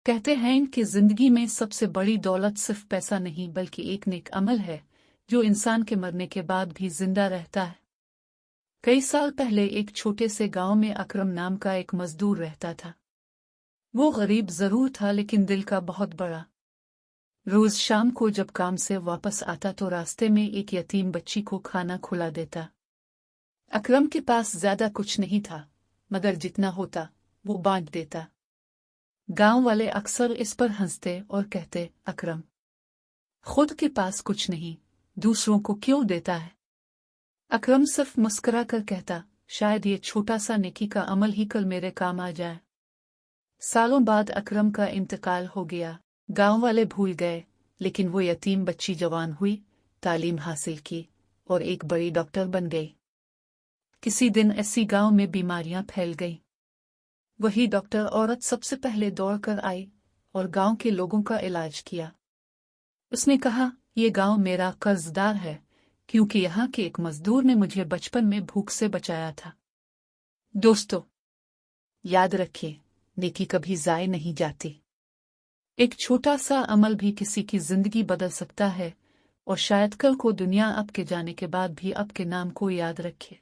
कहते हैं कि जिंदगी में सबसे बड़ी दौलत सिर्फ पैसा नहीं बल्कि एक नेक अमल है जो इंसान के मरने के बाद भी जिंदा रहता है। कई साल पहले एक छोटे से गांव में अकरम नाम का एक मजदूर रहता था। वो गरीब जरूर था लेकिन दिल का बहुत बड़ा। रोज शाम को जब काम से वापस आता तो रास्ते में एक यतीम बच्ची को खाना खिला देता। अकरम के पास ज्यादा कुछ नहीं था, मगर जितना होता वो बांट देता। गांव वाले अक्सर इस पर हंसते और कहते, अकरम खुद के पास कुछ नहीं, दूसरों को क्यों देता है। अकरम सिर्फ मुस्कुरा कर कहता, शायद ये छोटा सा नेकी का अमल ही कल मेरे काम आ जाए। सालों बाद अकरम का इंतकाल हो गया। गांव वाले भूल गए, लेकिन वो यतीम बच्ची जवान हुई, तालीम हासिल की और एक बड़ी डॉक्टर बन गई। किसी दिन ऐसी गांव में बीमारियां फैल गईं। वही डॉक्टर औरत सबसे पहले दौड़कर आई और गांव के लोगों का इलाज किया। उसने कहा, ये गांव मेरा कर्जदार है, क्योंकि यहाँ के एक मजदूर ने मुझे बचपन में भूख से बचाया था। दोस्तों, याद रखिए, नेकी कभी ज़ाय नहीं जाती। एक छोटा सा अमल भी किसी की जिंदगी बदल सकता है और शायद कल को दुनिया आपके जाने के बाद भी आपके नाम को याद रखे।